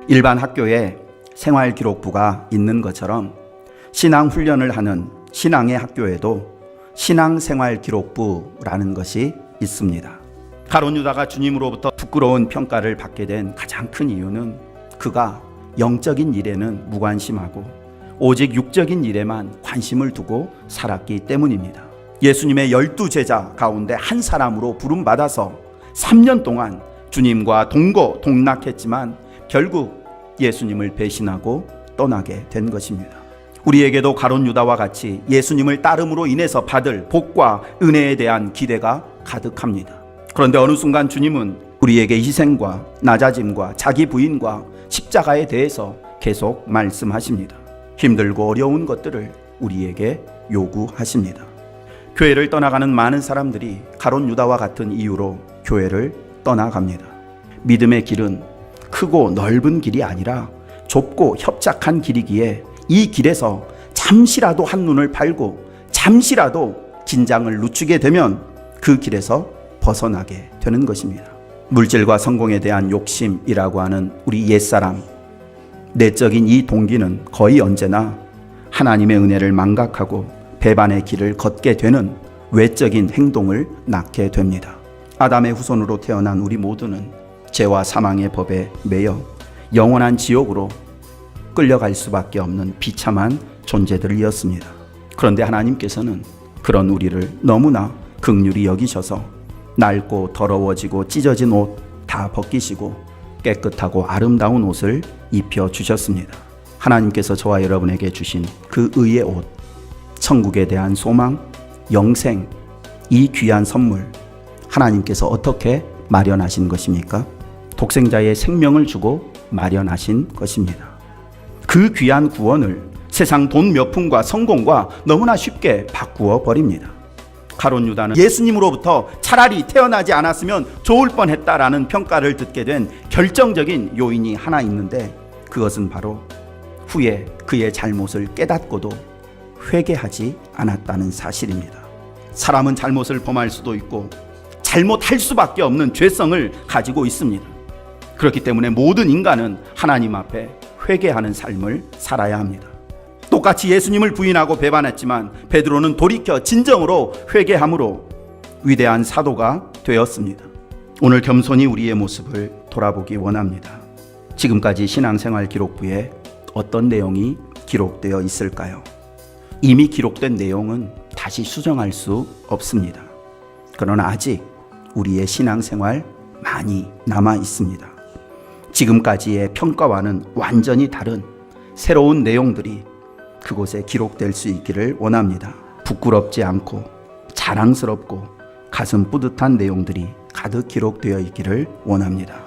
일반 학교에 생활기록부가 있는 것처럼 신앙훈련을 하는 신앙의 학교에도 신앙생활기록부라는 것이 있습니다. 가룟 유다가 주님으로부터 부끄러운 평가를 받게 된 가장 큰 이유는 그가 영적인 일에는 무관심하고 오직 육적인 일에만 관심을 두고 살았기 때문입니다. 예수님의 12제자 가운데 한 사람으로 부름받아서 3년 동안 주님과 동고동락했지만 결국 예수님을 배신하고 떠나게 된 것입니다. 우리에게도 가룟 유다와 같이 예수님을 따름으로 인해서 받을 복과 은혜에 대한 기대가 가득합니다. 그런데 어느 순간 주님은 우리에게 희생과 낮아짐과 자기 부인과 십자가에 대해서 계속 말씀하십니다. 힘들고 어려운 것들을 우리에게 요구하십니다. 교회를 떠나가는 많은 사람들이 가룟 유다와 같은 이유로 교회를 떠나갑니다. 믿음의 길은 크고 넓은 길이 아니라 좁고 협착한 길이기에 이 길에서 잠시라도 한눈을 팔고 잠시라도 긴장을 늦추게 되면 그 길에서 벗어나게 되는 것입니다. 물질과 성공에 대한 욕심이라고 하는 우리 옛사람, 내적인 이 동기는 거의 언제나 하나님의 은혜를 망각하고 배반의 길을 걷게 되는 외적인 행동을 낳게 됩니다. 아담의 후손으로 태어난 우리 모두는 죄와 사망의 법에 매여 영원한 지옥으로 끌려갈 수밖에 없는 비참한 존재들이었습니다. 그런데 하나님께서는 그런 우리를 너무나 긍휼히 여기셔서 낡고 더러워지고 찢어진 옷 다 벗기시고 깨끗하고 아름다운 옷을 입혀주셨습니다. 하나님께서 저와 여러분에게 주신 그 의의 옷, 천국에 대한 소망, 영생, 이 귀한 선물 하나님께서 어떻게 마련하신 것입니까? 독생자의 생명을 주고 마련하신 것입니다. 그 귀한 구원을 세상 돈 몇 푼과 성공과 너무나 쉽게 바꾸어 버립니다. 가룟 유다는 예수님으로부터 차라리 태어나지 않았으면 좋을 뻔했다라는 평가를 듣게 된 결정적인 요인이 하나 있는데 그것은 바로 후에 그의 잘못을 깨닫고도 회개하지 않았다는 사실입니다. 사람은 잘못을 범할 수도 있고 잘못할 수밖에 없는 죄성을 가지고 있습니다. 그렇기 때문에 모든 인간은 하나님 앞에 회개하는 삶을 살아야 합니다. 똑같이 예수님을 부인하고 배반했지만 베드로는 돌이켜 진정으로 회개함으로 위대한 사도가 되었습니다. 오늘 겸손히 우리의 모습을 돌아보기 원합니다. 지금까지 신앙생활 기록부에 어떤 내용이 기록되어 있을까요? 이미 기록된 내용은 다시 수정할 수 없습니다. 그러나 아직 우리의 신앙생활 많이 남아 있습니다. 지금까지의 평가와는 완전히 다른 새로운 내용들이 그곳에 기록될 수 있기를 원합니다. 부끄럽지 않고 자랑스럽고 가슴 뿌듯한 내용들이 가득 기록되어 있기를 원합니다.